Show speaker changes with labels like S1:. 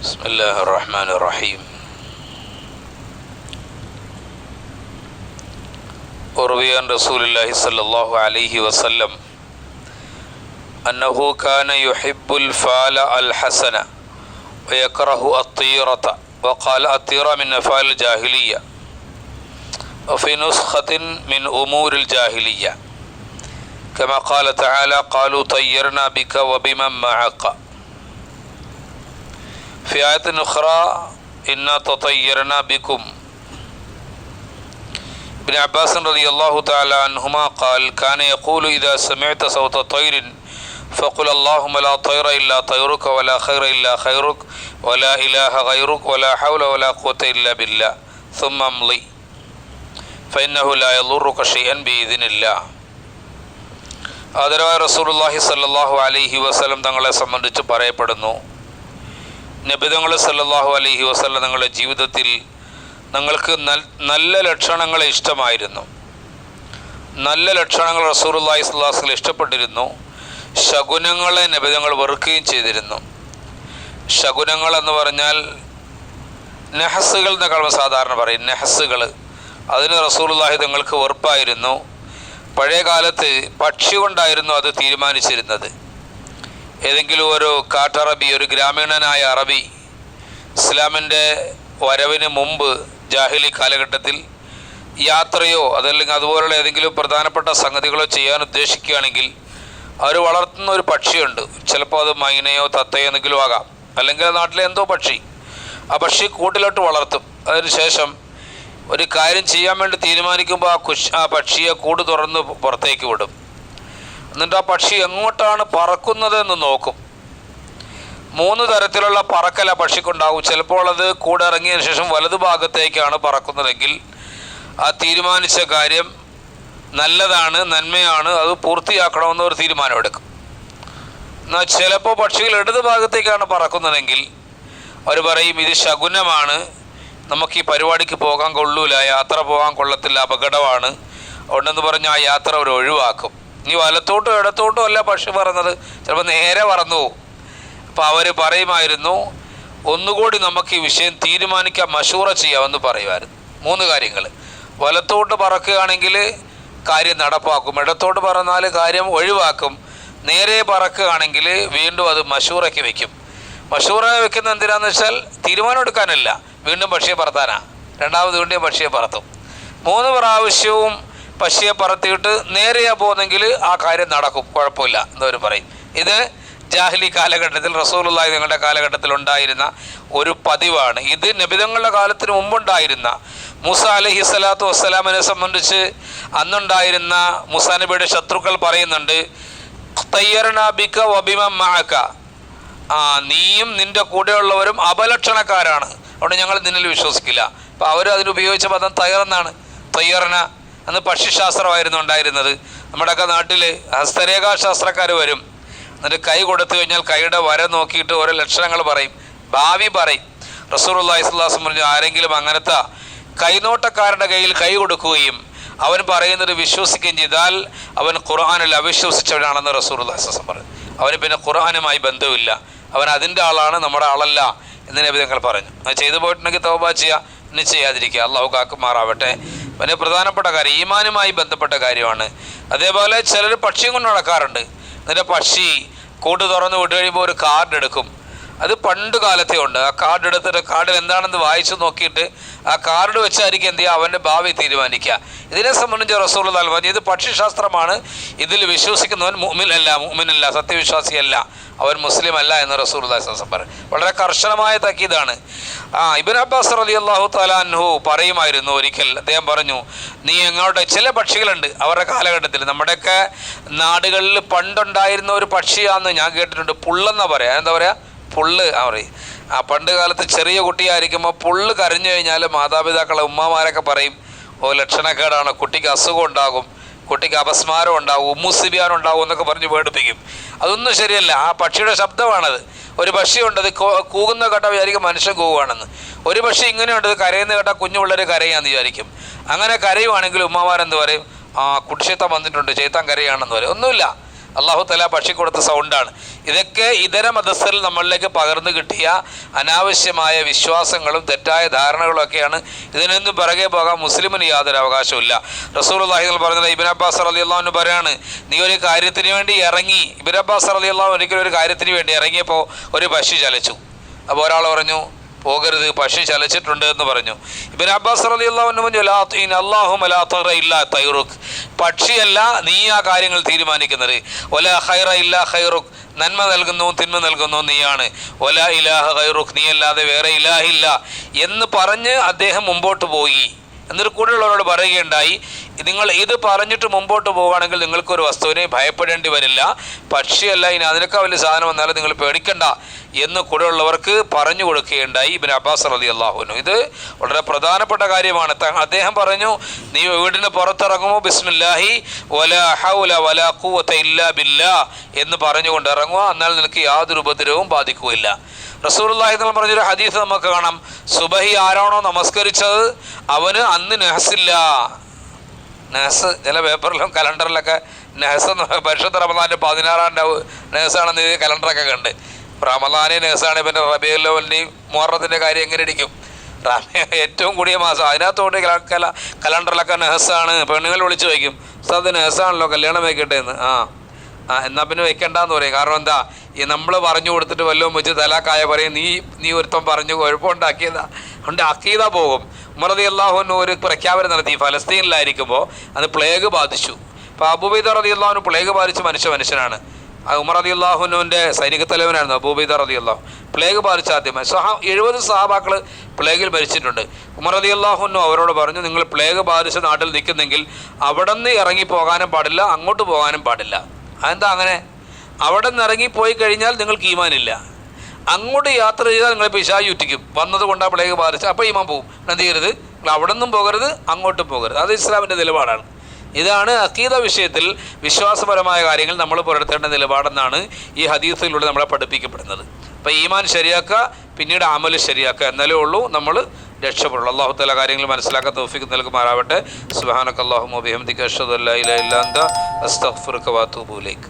S1: بسم الله الرحمن الرحيم. وروي عن رسول الله صلى الله عليه وسلم أنه كان يحب الفال الحسن ويكره الطيرة، وقال الطيرة من أفعال الجاهلية، وفي نسخة من أمور الجاهلية، كما قال تعالى قالوا طيرنا بك وبمن معك. في آية أخرى إنا تطيرنا بكم. ابن عباس رضي الله تعالى عنهما قال كان يقول إذا سمعت صوت طير فقل اللهم لا طير إلا طيرك ولا خير إلا خيرك ولا إله غيرك ولا حول ولا قوة إلا بالله ثم امضي فإنه لا يضرك شيئا بإذن الله. ആദരവായ റസൂലുള്ളാഹി സ്വല്ലല്ലാഹു അലൈഹി വസല്ലം തങ്ങളെ സംബന്ധിച്ച് പറയപ്പെടുന്നു, നബിതങ്ങൾ സല്ലല്ലാഹു അലൈഹി വസല്ലം തങ്ങളുടെ ജീവിതത്തിൽ ഞങ്ങൾക്ക് നല്ല ലക്ഷണങ്ങളെ ഇഷ്ടമായിരുന്നു. നല്ല ലക്ഷണങ്ങൾ റസൂലുള്ളാഹി സ്വല്ലല്ലാഹു അലൈഹി വസല്ലം ഇഷ്ടപ്പെട്ടിരുന്നു. ശകുനങ്ങളെ നബിതങ്ങൾ വെറുക്കുകയും ചെയ്തിരുന്നു. ശകുനങ്ങൾ എന്ന് പറഞ്ഞാൽ നെഹസുകൾ എന്നൊക്കെ സാധാരണ പറയും. നെഹസുകൾ, അതിന് റസൂലുള്ളാഹി തങ്ങൾക്ക് വെറുപ്പായിരുന്നു. പഴയ കാലത്ത് പക്ഷി കൊണ്ടായിരുന്നു അത് തീരുമാനിച്ചിരുന്നത്. ഏതെങ്കിലും ഒരു കാട്ടറബി, ഒരു ഗ്രാമീണനായ അറബി ഇസ്ലാമിൻ്റെ വരവിന് മുമ്പ് ജാഹിലി കാലഘട്ടത്തിൽ യാത്രയോ അതല്ലെങ്കിൽ അതുപോലുള്ള ഏതെങ്കിലും പ്രധാനപ്പെട്ട സംഗതികളോ ചെയ്യാൻ ഉദ്ദേശിക്കുകയാണെങ്കിൽ അവർ വളർത്തുന്ന ഒരു പക്ഷിയുണ്ട്. ചിലപ്പോൾ അത് മൈനയോ തത്തയോ എന്തെങ്കിലും ആകാം, അല്ലെങ്കിൽ നാട്ടിലെ എന്തോ പക്ഷി. ആ പക്ഷി കൂട്ടിലോട്ട് വളർത്തും. അതിനുശേഷം ഒരു കാര്യം ചെയ്യാൻ വേണ്ടി തീരുമാനിക്കുമ്പോൾ ആ പക്ഷിയെ കൂട് തുറന്ന് പുറത്തേക്ക് വിടും. എന്നിട്ട് ആ പക്ഷി എങ്ങോട്ടാണ് പറക്കുന്നത് എന്ന് നോക്കും. 3 തരത്തിലുള്ള പറക്കൽ ആ പക്ഷിക്കുണ്ടാകും. ചിലപ്പോൾ അത് കൂടെ ഇറങ്ങിയതിന് ശേഷം വലതുഭാഗത്തേക്കാണ് പറക്കുന്നതെങ്കിൽ ആ തീരുമാനിച്ച കാര്യം നല്ലതാണ്, നന്മയാണ്, അത് പൂർത്തിയാക്കണമെന്നൊരു തീരുമാനമെടുക്കും. എന്നാൽ ചിലപ്പോൾ പക്ഷികൾ ഇടത് ഭാഗത്തേക്കാണ് പറക്കുന്നതെങ്കിൽ അവർ പറയും ഇത് ശകുനമാണ്, നമുക്ക് ഈ പരിപാടിക്ക് പോകാൻ കൊള്ളൂല, യാത്ര പോകാൻ കൊള്ളത്തില്ല, അപകടമാണ്, അതുകൊണ്ടെന്ന് പറഞ്ഞ് ആ യാത്ര അവർ ഒഴിവാക്കും. ഇനി വലത്തോട്ടും ഇടത്തോട്ടും അല്ല പക്ഷി പറന്നത്, ചിലപ്പോൾ നേരെ പറന്നു പോകും. അപ്പോൾ അവർ പറയുമായിരുന്നു ഒന്നുകൂടി നമുക്ക് ഈ വിഷയം തീരുമാനിക്കാൻ മശൂറ ചെയ്യാമെന്ന് പറയുമായിരുന്നു. 3 കാര്യങ്ങൾ. വലത്തോട്ട് പറക്കുകയാണെങ്കിൽ കാര്യം നടപ്പാക്കും, ഇടത്തോട്ട് പറന്നാൽ കാര്യം ഒഴിവാക്കും, നേരെ പറക്കുകയാണെങ്കിൽ വീണ്ടും അത് മശൂറയ്ക്ക് വയ്ക്കും. മശൂറ വെക്കുന്ന എന്തിനാന്ന് വെച്ചാൽ തീരുമാനം എടുക്കാനല്ല, വീണ്ടും പക്ഷിയെ പറത്താനാ. രണ്ടാമത് വീണ്ടും പക്ഷിയെ പറത്തും. 3 പ്രാവശ്യവും പക്ഷിയെ പറത്തിയിട്ട് നേരെയാ പോകുന്നെങ്കിൽ ആ കാര്യം നടക്കും, കുഴപ്പമില്ല എന്നവർ പറയും. ഇത് ജാഹിലി കാലഘട്ടത്തിൽ റസൂലുള്ളാഹി തങ്ങളുടെ കാലഘട്ടത്തിൽ ഉണ്ടായിരുന്ന ഒരു പതിവാണ്. ഇത് നബിതങ്ങളുടെ കാലത്തിന് മുമ്പുണ്ടായിരുന്ന മൂസ അലൈഹി സ്വലാത്തു വസ്സലാമിനെ സംബന്ധിച്ച് അന്നുണ്ടായിരുന്ന മൂസാ നബിയുടെ ശത്രുക്കൾ പറയുന്നുണ്ട് തയ്യർനാ ബിക വബിമൻ മഅക, നീയും നിൻ്റെ കൂടെയുള്ളവരും അപലക്ഷണക്കാരാണ്, അതുകൊണ്ട് ഞങ്ങൾ നിന്നിൽ വിശ്വസിക്കില്ല. അപ്പോൾ അവർ അതിനുപയോഗിച്ച പദം തയ്യറെന്നാണ്. തയ്യറിന അന്ന് പക്ഷിശാസ്ത്രമായിരുന്നു ഉണ്ടായിരുന്നത്. നമ്മുടെയൊക്കെ നാട്ടിൽ ഹസ്തരേഖാശാസ്ത്രക്കാർ വരും, എന്നിട്ട് കൈ കൊടുത്തു കഴിഞ്ഞാൽ കൈയുടെ വര നോക്കിയിട്ട് ഓരോ ലക്ഷണങ്ങൾ പറയും, ഭാവി പറയും. റസൂലുള്ളാഹി സ്വല്ലല്ലാഹു അലൈഹി വസല്ലം പറഞ്ഞു ആരെങ്കിലും അങ്ങനത്തെ കൈനോട്ടക്കാരുടെ കയ്യിൽ കൈ കൊടുക്കുകയും അവൻ പറയുന്നത് വിശ്വസിക്കുകയും ചെയ്താൽ അവൻ ഖുർആനിൽ അവിശ്വസിച്ചവനാണെന്ന് റസൂലുള്ളാഹി സ്വല്ലല്ലാഹു അലൈഹി വസല്ലം പറഞ്ഞു. അവന് പിന്നെ ഖുർആനുമായി ബന്ധമില്ല, അവൻ അതിൻ്റെ ആളാണ്, നമ്മുടെ ആളല്ല എന്ന് നബി തങ്ങൾ പറഞ്ഞു. അത് ചെയ്തു പോയിട്ടുണ്ടെങ്കിൽ തൗബ ചെയ്യുക, ഇനി ചെയ്യാതിരിക്കുക. അള്ളാഹു കാക്കുമാറാവട്ടെ. പിന്നെ പ്രധാനപ്പെട്ട കാര്യം ഈമാനുമായി ബന്ധപ്പെട്ട കാര്യമാണ്. അതേപോലെ ചിലർ പക്ഷിയും കൊണ്ട് നടക്കാറുണ്ട്. എന്നിട്ട് പക്ഷി കൂട്ട് തുറന്ന് വിട്ട് കഴിയുമ്പോൾ ഒരു കാർഡ് എടുക്കും. അത് പണ്ട് കാലത്തേ ഉണ്ട്. ആ കാർഡ് എടുത്തിട്ട് കാർഡിൽ എന്താണെന്ന് വായിച്ചു നോക്കിയിട്ട് ആ കാർഡ് വെച്ചായിരിക്കും എന്ത് ചെയ്യുക, അവൻ്റെ ഭാവി തീരുമാനിക്കുക. ഇതിനെ സംബന്ധിച്ച് റസൂലുള്ളാഹി പറഞ്ഞു ഇത് പക്ഷിശാസ്ത്രമാണ്, ഇതിൽ വിശ്വസിക്കുന്നവൻ മുഅ്മിനല്ല, സത്യവിശ്വാസിയല്ല, അവൻ മുസ്ലിം അല്ല എന്ന് റസൂലുള്ളാഹി സ്വല്ലല്ലാഹു അലൈഹി വസല്ലം പറഞ്ഞു. വളരെ കർശനമായ തക്കീതാണ്. ഇബ്നു അബ്ബാസ് റളിയല്ലാഹു തആല അൻഹു പറയുമായിരുന്നു, ഒരിക്കൽ അദ്ദേഹം പറഞ്ഞു നീ എങ്ങോട്ട്, ചില പക്ഷികളുണ്ട് അവരുടെ കാലഘട്ടത്തിൽ, നമ്മുടെയൊക്കെ നാടുകളിൽ പണ്ടുണ്ടായിരുന്ന ഒരു പക്ഷിയാണെന്ന് ഞാൻ കേട്ടിട്ടുണ്ട്, പുള്ളെന്നാ പറയാ. എന്താ പറയുക, പുള്ള് പറയും. പണ്ട് കാലത്ത് ചെറിയ കുട്ടിയായിരിക്കുമ്പോൾ പുള്ള് കരഞ്ഞു കഴിഞ്ഞാൽ മാതാപിതാക്കളെ ഉമ്മമാരൊക്കെ പറയും ലക്ഷണക്കേടാണ്, കുട്ടിക്ക് അസുഖം ഉണ്ടാകും, കുട്ടിക്ക് അപസ്മാരം ഉണ്ടാകും, ഉമ്മുസിബിയാൻ ഉണ്ടാകും എന്നൊക്കെ പറഞ്ഞ് പേടിപ്പിക്കും. അതൊന്നും ശരിയല്ല. ആ പക്ഷിയുടെ ശബ്ദമാണത്. ഒരു പക്ഷിയുണ്ട്, അത് കൂകുന്ന കേട്ടാൽ വിചാരിക്കും മനുഷ്യൻ കൂവുകയാണെന്ന്. ഒരു പക്ഷി ഇങ്ങനെയുണ്ട്, കരയുന്ന കേട്ടാൽ കുഞ്ഞു പിള്ളേർ കരയാന്ന് വിചാരിക്കും. അങ്ങനെ കരയുവാണെങ്കിൽ ഉമ്മമാരെന്ത് പറയും, കുട്ടിശൈത്താൻ വന്നിട്ടുണ്ട്, ചൈത്താൻ കരയാണെന്ന് പറയും. ഒന്നുമില്ല, അള്ളാഹു തആല പക്ഷി കൊടുത്ത സൗണ്ടാണ്. ഇതൊക്കെ ഇതര മതസ്ഥരിൽ നമ്മളിലേക്ക് പകർന്നു കിട്ടിയ അനാവശ്യമായ വിശ്വാസങ്ങളും തെറ്റായ ധാരണകളും ഒക്കെയാണ്. ഇതിനൊന്നും പിറകെ പോകാൻ മുസ്ലിമിന് യാതൊരു അവകാശമില്ല. റസൂലുള്ളാഹി പറഞ്ഞത് ഇബ്നു അബ്ബാസ് റളിയല്ലാഹു അൻഹു പറയാണ്, നീ ഒരു കാര്യത്തിന് വേണ്ടി ഇറങ്ങി. ഇബ്നു അബ്ബാസ് റളിയല്ലാഹു ഒരിക്കലും ഒരു കാര്യത്തിന് വേണ്ടി ഇറങ്ങിയപ്പോൾ ഒരു പശു ചലച്ചു. അപ്പോൾ ഒരാൾ പറഞ്ഞു, പോകരുത്, പശു ചലച്ചിട്ടുണ്ട് എന്ന് പറഞ്ഞു. ഇബ്നു അബ്ബാസ് റളിയല്ലാഹു അൻഹു അല്ലാഹുമ്മ ലാ തഗ്റ ഇല്ലാ തൈറുക്, പക്ഷിയല്ല നീ ആ കാര്യങ്ങൾ തീരുമാനിക്കുന്നത്. വലാ ഖൈറ ഇല്ലാ ഖൈറുക്, നന്മ നൽകുന്നു തിന്മ നൽകുന്നു നീയാണ്. വലാ ഇലാഹ ഖൈറുക്, നീ അല്ലാതെ വേറെ ഇലാഹില്ല എന്ന് പറഞ്ഞ് അദ്ദേഹം മുമ്പോട്ട് പോയി. എന്നിട്ട് കൂടെയുള്ളവരോട് പറയുകയുണ്ടായി, നിങ്ങൾ ഇത് പറഞ്ഞിട്ട് മുമ്പോട്ട് പോവുകയാണെങ്കിൽ നിങ്ങൾക്കൊരു വസ്തുവിനെ ഭയപ്പെടേണ്ടി വരില്ല. പക്ഷിയല്ല, ഇനി അതിനേക്കാൾ വലിയ സാധനം വന്നാലും നിങ്ങൾ പേടിക്കണ്ട എന്ന് കൂടെയുള്ളവർക്ക് പറഞ്ഞു കൊടുക്കുകയുണ്ടായി ഇബ്നു അബ്ബാസ് റളിയല്ലാഹു അൻഹു. ഇത് വളരെ പ്രധാനപ്പെട്ട കാര്യമാണ്. അദ്ദേഹം പറഞ്ഞു, നീ വീടിന് പുറത്തിറങ്ങുമോ ബിസ്മില്ലാഹി വലാ ഹൗല വലാ ഖുവത ഇല്ലാ ബില്ലാഹ് എന്ന് പറഞ്ഞുകൊണ്ട് ഇറങ്ങുക, എന്നാൽ നിനക്ക് യാതൊരു ഉപദ്രവവും ബാധിക്കുകയില്ല. റസൂലുള്ളാഹി തആല പറഞ്ഞൊരു ഹദീസ് നമുക്ക് കാണാം, സുബഹി ആരാണോ നമസ്കരിച്ചത് അവന് അന്ന് നെഹസില്ല. നെഹസ് ചില പേപ്പറിലും കലണ്ടറിലൊക്കെ നെഹസ് പരിശുദ്ധ റമദാൻ്റെ 16-ാം നെഹസാണെന്ന് കലണ്ടറൊക്കെ കണ്ട്. റമദാനെ നെഹസാണ്, പിന്നെ റബീഉൽ അവ്വലിൻ്റെയും മുഹറത്തിൻ്റെ കാര്യം എങ്ങനെ ഇരിക്കും? ഏറ്റവും കൂടിയ മാസം, അതിനകത്തോട്ട് കലണ്ടറിലൊക്കെ നെഹസാണ്. പെണ്ണുങ്ങൾ വിളിച്ച് വയ്ക്കും, അത് നെഹസാണല്ലോ, കല്യാണം വയ്ക്കട്ടെ എന്ന്. എന്നാൽ പിന്നെ വെക്കണ്ടെന്ന് പറയും. കാരണം എന്താ, ഈ നമ്മൾ പറഞ്ഞു കൊടുത്തിട്ട് വല്ലതും വെച്ച് തലാക്കായ പറയും, നീ ഒരുത്തം പറഞ്ഞു ഉണ്ടാക്കിയതാ പോകും. ഉമർ റളിയല്ലാഹു അൻഹു ഒരു പ്രഖ്യാപനം നടത്തി. ഫലസ്തീനിലായിരിക്കുമ്പോൾ അത് പ്ലേഗ് ബാധിച്ചു. അപ്പോൾ അബൂബൈദ റളിയല്ലാഹു അൻഹു പ്ലേഗ് ബാധിച്ച മനുഷ്യനാണ്. ഉമർ റളിയല്ലാഹു അൻഹുവിൻ്റെ സൈനിക തലവനായിരുന്നു അബൂബൈദ റളിയല്ലാഹു. പ്ലേഗ് ബാധിച്ച ആദ്യമായി 70 സഹാബാക്കൾ പ്ലേഗിൽ മരിച്ചിട്ടുണ്ട്. ഉമർ റളിയല്ലാഹു അൻഹു അവരോട് പറഞ്ഞു, നിങ്ങൾ പ്ലേഗ് ബാധിച്ച നാട്ടിൽ നിൽക്കുന്നെങ്കിൽ അവിടെ നിന്ന് ഇറങ്ങിപ്പോകാനും പാടില്ല, അങ്ങോട്ട് പോകാനും പാടില്ല. അതെന്താ അങ്ങനെ? അവിടെ നിന്ന് ഇറങ്ങിപ്പോയി കഴിഞ്ഞാൽ നിങ്ങൾക്ക് ഈമാനില്ല, അങ്ങോട്ട് യാത്ര ചെയ്താൽ നിങ്ങൾ പിശാച് ചുറ്റിക്കും. വന്നത് കൊണ്ടാണ് പ്ലേഗ് ബാധിച്ചത്, അപ്പോൾ ഈമാൻ പോകും. എന്ത് ചെയ്യരുത്, നിങ്ങൾ അവിടെ നിന്നും പോകരുത്, അങ്ങോട്ടും പോകരുത്. അത് ഇസ്ലാമിൻ്റെ നിലപാടാണ്. ഇതാണ് അഖീദ വിഷയത്തിൽ വിശ്വാസപരമായ കാര്യങ്ങൾ നമ്മൾ പുലർത്തേണ്ട നിലപാടെന്നാണ് ഈ ഹദീസിലൂടെ നമ്മളെ പഠിപ്പിക്കപ്പെടുന്നത്. അപ്പോൾ ഈമാൻ ശരിയാക്കുക, പിന്നീട് അമൽ ശരിയാക്കുക, എന്നാലേ ഉള്ളൂ നമ്മൾ രക്ഷപ്പെടുള്ളൂ. അല്ലാഹു തആല കാര്യങ്ങൾ മനസ്സിലാക്കാൻ തൗഫീഖ് നൽകുമാറാവട്ടെ. സുബ്ഹാനക അല്ലാഹുമ്മ വബിഹംദിക അഷ്ഹദു അല്ലാ ഇലാഹ ഇല്ലാ അൻത അസ്തഗ്ഫിറുക വഅതൂബു ഇലൈക്.